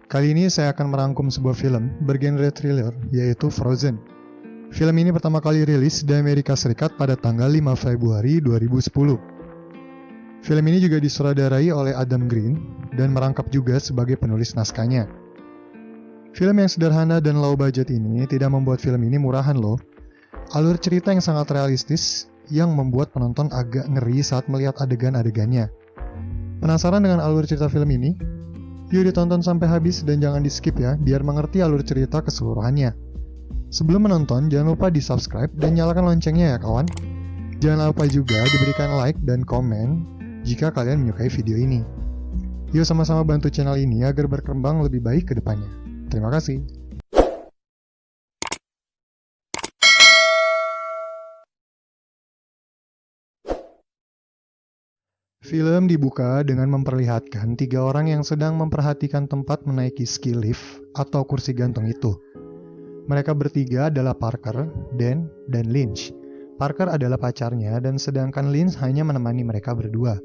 Kali ini saya akan merangkum sebuah film bergenre thriller, yaitu Frozen. Film ini pertama kali rilis di Amerika Serikat pada tanggal 5 Februari 2010. Film ini juga disutradarai oleh Adam Green dan merangkap juga sebagai penulis naskahnya. Film yang sederhana dan low budget ini tidak membuat film ini murahan loh. Alur cerita yang sangat realistis yang membuat penonton agak ngeri saat melihat adegan-adegannya. Penasaran dengan alur cerita film ini? Yuk ditonton sampai habis dan jangan di skip ya, biar mengerti alur cerita keseluruhannya. Sebelum menonton, jangan lupa di subscribe dan nyalakan loncengnya ya kawan. Jangan lupa juga diberikan like dan komen jika kalian menyukai video ini. Yuk sama-sama bantu channel ini agar berkembang lebih baik ke depannya. Terima kasih. Film dibuka dengan memperlihatkan 3 orang yang sedang memperhatikan tempat menaiki ski lift atau kursi gantung itu. Mereka bertiga adalah Parker, Dan, dan Lynch. Parker adalah pacarnya dan sedangkan Lynch hanya menemani mereka berdua.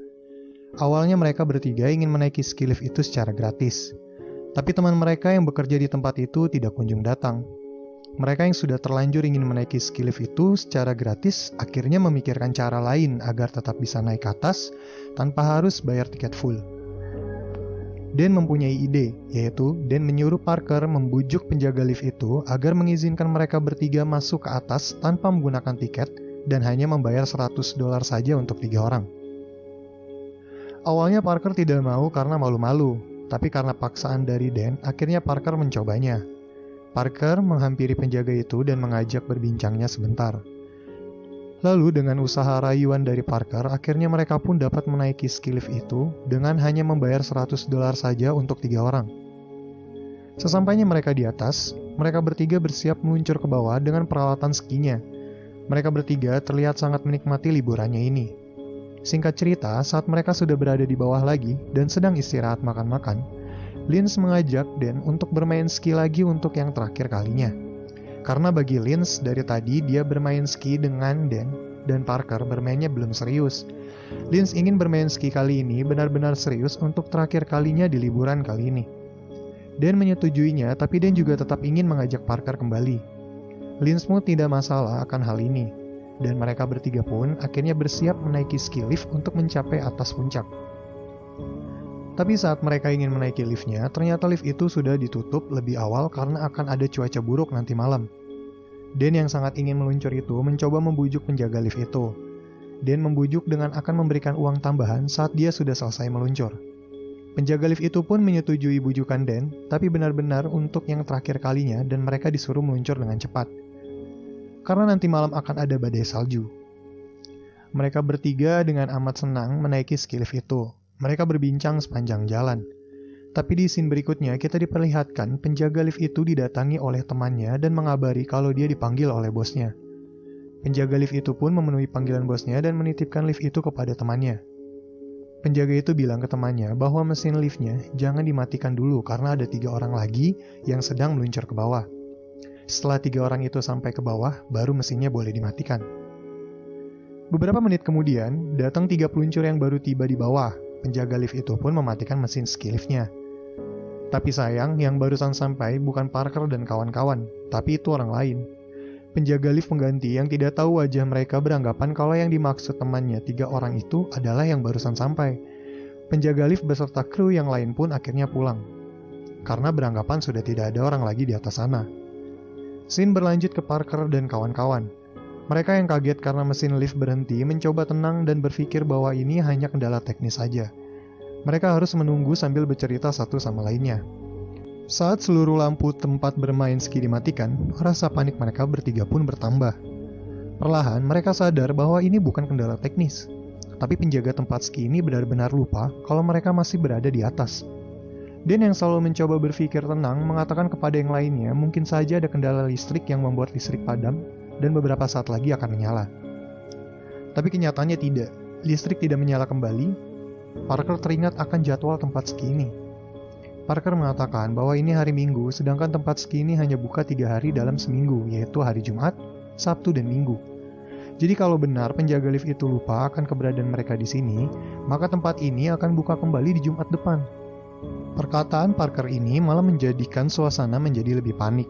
Awalnya mereka bertiga ingin menaiki ski lift itu secara gratis. Tapi teman mereka yang bekerja di tempat itu tidak kunjung datang. Mereka yang sudah terlanjur ingin menaiki ski lift itu secara gratis akhirnya memikirkan cara lain agar tetap bisa naik ke atas tanpa harus bayar tiket full. Dan mempunyai ide, yaitu Dan menyuruh Parker membujuk penjaga lift itu agar mengizinkan mereka bertiga masuk ke atas tanpa menggunakan tiket dan hanya membayar $100 saja untuk 3 orang. Awalnya Parker tidak mau karena malu-malu, tapi karena paksaan dari Dan, akhirnya Parker mencobanya. Parker menghampiri penjaga itu dan mengajak berbincangnya sebentar. Lalu dengan usaha rayuan dari Parker, akhirnya mereka pun dapat menaiki ski lift itu dengan hanya membayar $100 saja untuk 3 orang. Sesampainya mereka di atas, mereka bertiga bersiap meluncur ke bawah dengan peralatan skinya. Mereka bertiga terlihat sangat menikmati liburannya ini. Singkat cerita, saat mereka sudah berada di bawah lagi dan sedang istirahat makan-makan, Lynch mengajak Dan untuk bermain ski lagi untuk yang terakhir kalinya. Karena bagi Lynch dari tadi dia bermain ski dengan Dan Parker bermainnya belum serius. Lynch ingin bermain ski kali ini benar-benar serius untuk terakhir kalinya di liburan kali ini. Dan menyetujuinya, tapi Dan juga tetap ingin mengajak Parker kembali. Lynch pun tidak masalah akan hal ini. Dan mereka bertiga pun akhirnya bersiap menaiki ski lift untuk mencapai atas puncak. Tapi saat mereka ingin menaiki liftnya, ternyata lift itu sudah ditutup lebih awal karena akan ada cuaca buruk nanti malam. Dan yang sangat ingin meluncur itu mencoba membujuk penjaga lift itu. Dan membujuk dengan akan memberikan uang tambahan saat dia sudah selesai meluncur. Penjaga lift itu pun menyetujui bujukan Dan, tapi benar-benar untuk yang terakhir kalinya dan mereka disuruh meluncur dengan cepat. Karena nanti malam akan ada badai salju. Mereka bertiga dengan amat senang menaiki ski lift itu. Mereka berbincang sepanjang jalan. Tapi di scene berikutnya kita diperlihatkan penjaga lift itu didatangi oleh temannya dan mengabari kalau dia dipanggil oleh bosnya. Penjaga lift itu pun memenuhi panggilan bosnya dan menitipkan lift itu kepada temannya. Penjaga itu bilang ke temannya bahwa mesin liftnya jangan dimatikan dulu karena ada 3 orang lagi yang sedang meluncur ke bawah. Setelah 3 orang itu sampai ke bawah, baru mesinnya boleh dimatikan. Beberapa menit kemudian, datang 3 peluncur yang baru tiba di bawah. Penjaga lift itu pun mematikan mesin ski liftnya. Tapi sayang, yang barusan sampai bukan Parker dan kawan-kawan, tapi itu orang lain. Penjaga lift pengganti yang tidak tahu wajah mereka beranggapan kalau yang dimaksud temannya 3 orang itu adalah yang barusan sampai. Penjaga lift beserta kru yang lain pun akhirnya pulang. Karena beranggapan sudah tidak ada orang lagi di atas sana. Scene berlanjut ke Parker dan kawan-kawan. Mereka yang kaget karena mesin lift berhenti mencoba tenang dan berpikir bahwa ini hanya kendala teknis saja. Mereka harus menunggu sambil bercerita satu sama lainnya. Saat seluruh lampu tempat bermain ski dimatikan, rasa panik mereka bertiga pun bertambah. Perlahan mereka sadar bahwa ini bukan kendala teknis. Tapi penjaga tempat ski ini benar-benar lupa kalau mereka masih berada di atas. Dan yang selalu mencoba berpikir tenang mengatakan kepada yang lainnya mungkin saja ada kendala listrik yang membuat listrik padam dan beberapa saat lagi akan menyala. Tapi kenyataannya tidak. Listrik tidak menyala kembali. Parker teringat akan jadwal tempat ski ini. Parker mengatakan bahwa ini hari Minggu, sedangkan tempat ski ini hanya buka 3 hari dalam seminggu, yaitu hari Jumat, Sabtu, dan Minggu. Jadi kalau benar penjaga lift itu lupa akan keberadaan mereka di sini, maka tempat ini akan buka kembali di Jumat depan. Perkataan Parker ini malah menjadikan suasana menjadi lebih panik.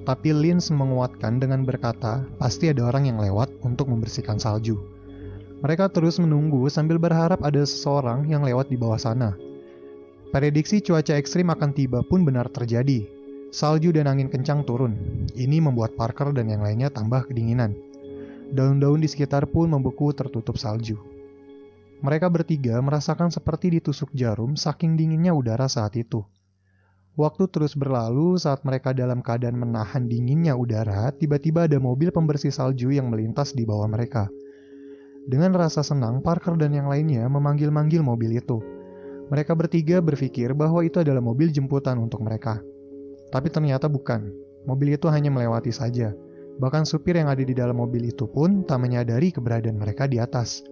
Tapi Linz menguatkan dengan berkata, pasti ada orang yang lewat untuk membersihkan salju. Mereka terus menunggu sambil berharap ada seseorang yang lewat di bawah sana. Prediksi cuaca ekstrim akan tiba pun benar terjadi. Salju dan angin kencang turun. Ini membuat Parker dan yang lainnya tambah kedinginan. Daun-daun di sekitar pun membeku tertutup salju. Mereka bertiga merasakan seperti ditusuk jarum saking dinginnya udara saat itu. Waktu terus berlalu saat mereka dalam keadaan menahan dinginnya udara, tiba-tiba ada mobil pembersih salju yang melintas di bawah mereka. Dengan rasa senang, Parker dan yang lainnya memanggil-manggil mobil itu. Mereka bertiga berpikir bahwa itu adalah mobil jemputan untuk mereka. Tapi ternyata bukan. Mobil itu hanya melewati saja. Bahkan supir yang ada di dalam mobil itu pun tak menyadari keberadaan mereka di atas.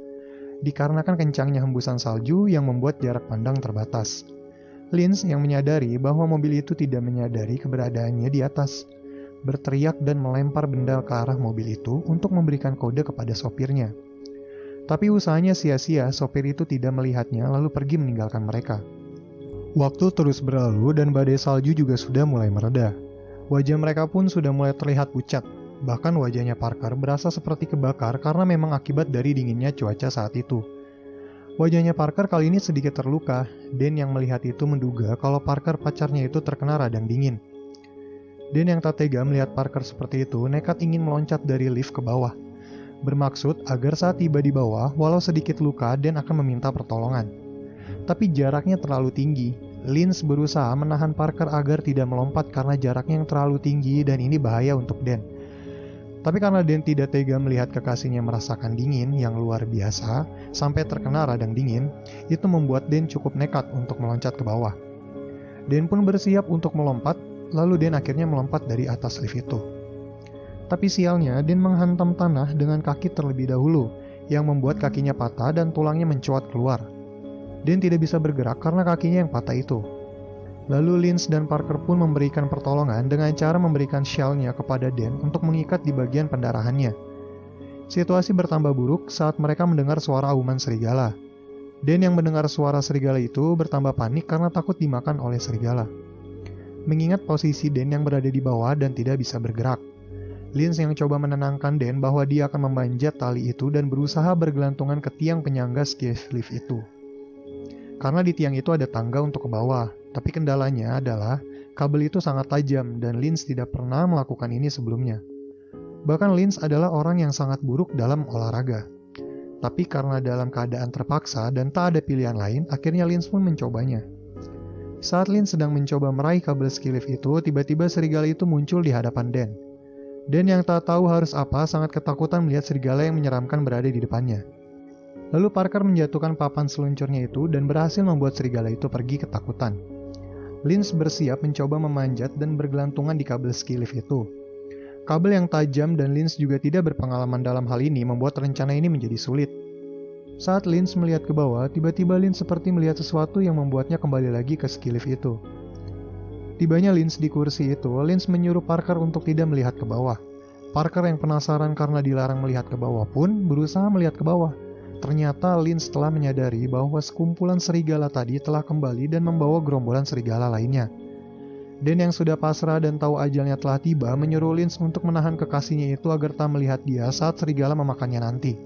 Dikarenakan kencangnya hembusan salju yang membuat jarak pandang terbatas. Linz yang menyadari bahwa mobil itu tidak menyadari keberadaannya di atas, berteriak dan melempar benda ke arah mobil itu untuk memberikan kode kepada sopirnya. Tapi usahanya sia-sia, sopir itu tidak melihatnya lalu pergi meninggalkan mereka. Waktu terus berlalu dan badai salju juga sudah mulai mereda. Wajah mereka pun sudah mulai terlihat pucat. Bahkan wajahnya Parker berasa seperti kebakar karena memang akibat dari dinginnya cuaca saat itu. Wajahnya Parker kali ini sedikit terluka. Dan yang melihat itu menduga kalau Parker pacarnya itu terkena radang dingin. Dan yang tak tega melihat Parker seperti itu nekat ingin meloncat dari lift ke bawah. Bermaksud agar saat tiba di bawah walau sedikit luka Dan akan meminta pertolongan. Tapi jaraknya terlalu tinggi. Linz berusaha menahan Parker agar tidak melompat karena jaraknya yang terlalu tinggi dan ini bahaya untuk Dan. Tapi karena Dan tidak tega melihat kekasihnya merasakan dingin yang luar biasa sampai terkena radang dingin, itu membuat Dan cukup nekat untuk meloncat ke bawah. Dan pun bersiap untuk melompat, lalu Dan akhirnya melompat dari atas lift itu. Tapi sialnya, Dan menghantam tanah dengan kaki terlebih dahulu, yang membuat kakinya patah dan tulangnya mencuat keluar. Dan tidak bisa bergerak karena kakinya yang patah itu. Lalu Linz dan Parker pun memberikan pertolongan dengan cara memberikan shell-nya kepada Dan untuk mengikat di bagian pendarahannya. Situasi bertambah buruk saat mereka mendengar suara auman serigala. Dan yang mendengar suara serigala itu bertambah panik karena takut dimakan oleh serigala. Mengingat posisi Dan yang berada di bawah dan tidak bisa bergerak, Linz yang coba menenangkan Dan bahwa dia akan memanjat tali itu dan berusaha bergelantungan ke tiang penyangga ski lift itu. Karena di tiang itu ada tangga untuk ke bawah, tapi kendalanya adalah kabel itu sangat tajam dan Linz tidak pernah melakukan ini sebelumnya. Bahkan Linz adalah orang yang sangat buruk dalam olahraga. Tapi karena dalam keadaan terpaksa dan tak ada pilihan lain, akhirnya Linz pun mencobanya. Saat Linz sedang mencoba meraih kabel ski lift itu, tiba-tiba serigala itu muncul di hadapan Dan. Dan yang tak tahu harus apa sangat ketakutan melihat serigala yang menyeramkan berada di depannya. Lalu Parker menjatuhkan papan seluncurnya itu dan berhasil membuat serigala itu pergi ketakutan. Linz bersiap mencoba memanjat dan bergelantungan di kabel ski lift itu. Kabel yang tajam dan Linz juga tidak berpengalaman dalam hal ini membuat rencana ini menjadi sulit. Saat Linz melihat ke bawah, tiba-tiba Linz seperti melihat sesuatu yang membuatnya kembali lagi ke ski lift itu. Tibanya Linz di kursi itu, Linz menyuruh Parker untuk tidak melihat ke bawah. Parker yang penasaran karena dilarang melihat ke bawah pun berusaha melihat ke bawah. Ternyata Linz telah menyadari bahwa sekumpulan serigala tadi telah kembali dan membawa gerombolan serigala lainnya. Dan yang sudah pasrah dan tahu ajalnya telah tiba menyuruh Linz untuk menahan kekasihnya itu agar tak melihat dia saat serigala memakannya nanti.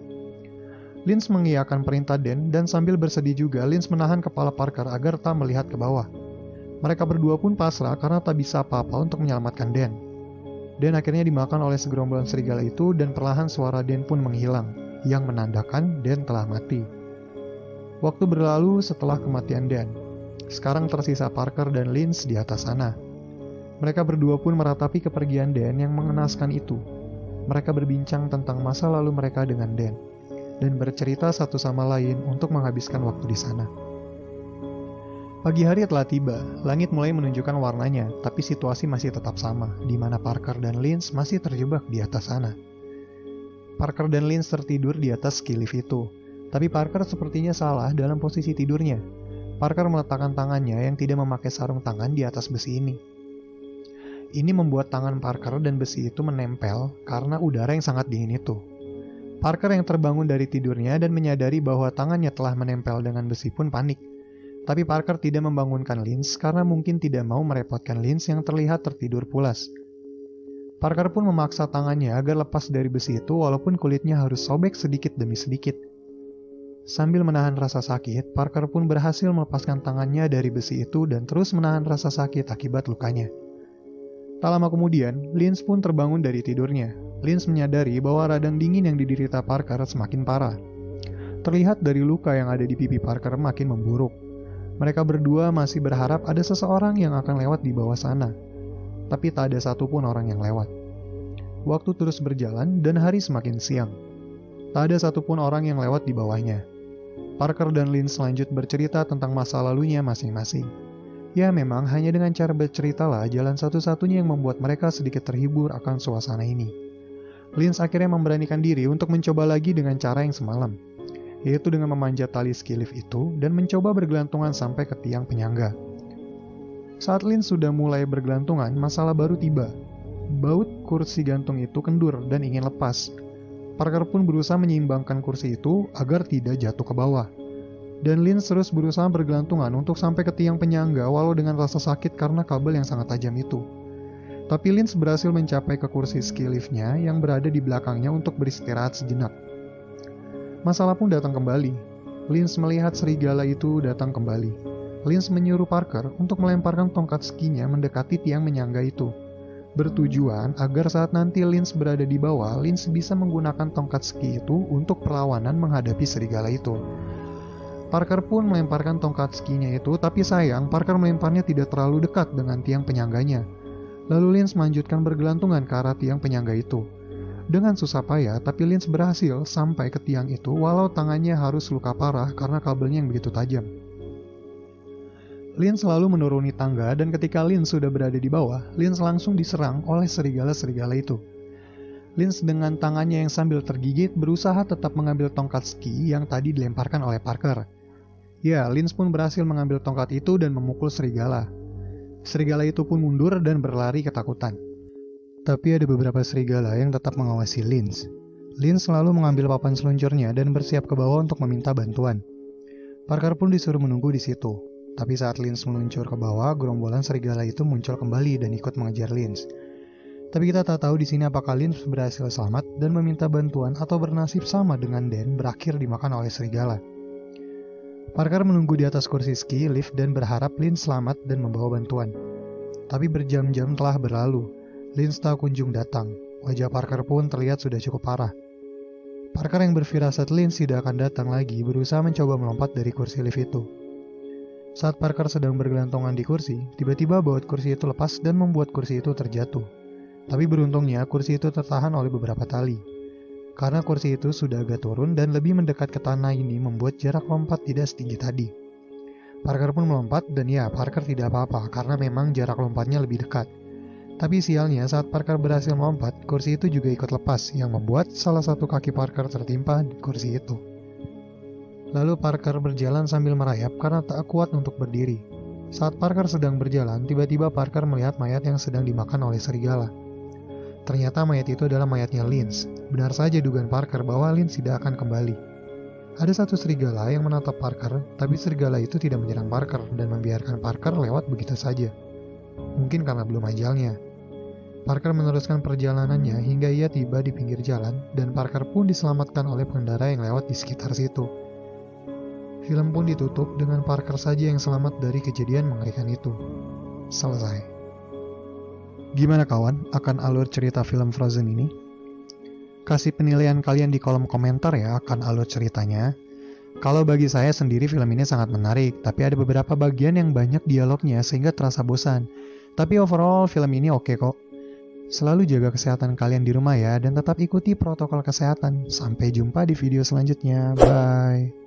Linz mengiyakan perintah Dan sambil bersedih juga Linz menahan kepala Parker agar tak melihat ke bawah. Mereka berdua pun pasrah karena tak bisa apa-apa untuk menyelamatkan Dan. Dan akhirnya dimakan oleh segerombolan serigala itu dan perlahan suara Dan pun menghilang, yang menandakan Dan telah mati. Waktu berlalu setelah kematian Dan. Sekarang tersisa Parker dan Linz di atas sana. Mereka berdua pun meratapi kepergian Dan yang mengenaskan itu. Mereka berbincang tentang masa lalu mereka dengan Dan, dan bercerita satu sama lain untuk menghabiskan waktu di sana. Pagi hari telah tiba, langit mulai menunjukkan warnanya, tapi situasi masih tetap sama, di mana Parker dan Linz masih terjebak di atas sana. Parker dan Linz tertidur di atas ski lift itu, tapi Parker sepertinya salah dalam posisi tidurnya. Parker meletakkan tangannya yang tidak memakai sarung tangan di atas besi ini. Ini membuat tangan Parker dan besi itu menempel karena udara yang sangat dingin itu. Parker yang terbangun dari tidurnya dan menyadari bahwa tangannya telah menempel dengan besi pun panik. Tapi Parker tidak membangunkan Linz karena mungkin tidak mau merepotkan Linz yang terlihat tertidur pulas. Parker pun memaksa tangannya agar lepas dari besi itu walaupun kulitnya harus sobek sedikit demi sedikit. Sambil menahan rasa sakit, Parker pun berhasil melepaskan tangannya dari besi itu dan terus menahan rasa sakit akibat lukanya. Tak lama kemudian, Linz pun terbangun dari tidurnya. Linz menyadari bahwa radang dingin yang diderita Parker semakin parah. Terlihat dari luka yang ada di pipi Parker makin memburuk. Mereka berdua masih berharap ada seseorang yang akan lewat di bawah sana. Tapi tak ada satupun orang yang lewat. Waktu terus berjalan dan hari semakin siang. Tak ada satupun orang yang lewat di bawahnya. Parker dan Linz lanjut bercerita tentang masa lalunya masing-masing. Ya memang hanya dengan cara berceritalah jalan satu-satunya yang membuat mereka sedikit terhibur akan suasana ini. Linz akhirnya memberanikan diri untuk mencoba lagi dengan cara yang semalam, yaitu dengan memanjat tali ski lift itu dan mencoba bergelantungan sampai ke tiang penyangga. Saat Linz sudah mulai bergelantungan, masalah baru tiba. Baut kursi gantung itu kendur dan ingin lepas. Parker pun berusaha menyeimbangkan kursi itu agar tidak jatuh ke bawah. Dan Linz terus berusaha bergelantungan untuk sampai ke tiang penyangga walau dengan rasa sakit karena kabel yang sangat tajam itu. Tapi Linz berhasil mencapai ke kursi ski lift-nya yang berada di belakangnya untuk beristirahat sejenak. Masalah pun datang kembali. Linz melihat serigala itu datang kembali. Linz menyuruh Parker untuk melemparkan tongkat skinya mendekati tiang penyangga itu. Bertujuan agar saat nanti Linz berada di bawah, Linz bisa menggunakan tongkat ski itu untuk perlawanan menghadapi serigala itu. Parker pun melemparkan tongkat skinya itu, tapi sayang Parker melemparnya tidak terlalu dekat dengan tiang penyangganya. Lalu Linz melanjutkan bergelantungan ke arah tiang penyangga itu. Dengan susah payah, tapi Linz berhasil sampai ke tiang itu walau tangannya harus luka parah karena kabelnya yang begitu tajam. Linz selalu menuruni tangga dan ketika Linz sudah berada di bawah, Linz langsung diserang oleh serigala-serigala itu. Linz dengan tangannya yang sambil tergigit berusaha tetap mengambil tongkat ski yang tadi dilemparkan oleh Parker. Ya, Linz pun berhasil mengambil tongkat itu dan memukul serigala. Serigala itu pun mundur dan berlari ketakutan. Tapi ada beberapa serigala yang tetap mengawasi Linz. Linz selalu mengambil papan seluncurnya dan bersiap ke bawah untuk meminta bantuan. Parker pun disuruh menunggu di situ. Tapi saat Linz meluncur ke bawah, gerombolan serigala itu muncul kembali dan ikut mengejar Linz. Tapi kita tak tahu di sini apakah Linz berhasil selamat dan meminta bantuan atau bernasib sama dengan Dan berakhir dimakan oleh serigala. Parker menunggu di atas kursi ski lift dan berharap Linz selamat dan membawa bantuan. Tapi berjam-jam telah berlalu. Linz tak kunjung datang. Wajah Parker pun terlihat sudah cukup parah. Parker yang berfirasat Linz tidak akan datang lagi berusaha mencoba melompat dari kursi lift itu. Saat Parker sedang bergelantungan di kursi, tiba-tiba baut kursi itu lepas dan membuat kursi itu terjatuh. Tapi beruntungnya kursi itu tertahan oleh beberapa tali. Karena kursi itu sudah agak turun dan lebih mendekat ke tanah ini membuat jarak lompat tidak setinggi tadi. Parker pun melompat dan ya Parker tidak apa-apa karena memang jarak lompatnya lebih dekat. Tapi sialnya saat Parker berhasil melompat, kursi itu juga ikut lepas yang membuat salah satu kaki Parker tertimpa di kursi itu. Lalu Parker berjalan sambil merayap karena tak kuat untuk berdiri. Saat Parker sedang berjalan, tiba-tiba Parker melihat mayat yang sedang dimakan oleh serigala. Ternyata mayat itu adalah mayatnya Linz. Benar saja dugaan Parker bahwa Linz tidak akan kembali. Ada satu serigala yang menatap Parker, tapi serigala itu tidak menyerang Parker dan membiarkan Parker lewat begitu saja. Mungkin karena belum ajalnya. Parker meneruskan perjalanannya hingga ia tiba di pinggir jalan dan Parker pun diselamatkan oleh pengendara yang lewat di sekitar situ. Film pun ditutup dengan Parker saja yang selamat dari kejadian mengerikan itu. Selesai. Gimana kawan akan alur cerita film Frozen ini? Kasih penilaian kalian di kolom komentar ya akan alur ceritanya. Kalau bagi saya sendiri film ini sangat menarik, tapi ada beberapa bagian yang banyak dialognya sehingga terasa bosan. Tapi overall film ini oke kok. Selalu jaga kesehatan kalian di rumah ya dan tetap ikuti protokol kesehatan. Sampai jumpa di video selanjutnya. Bye.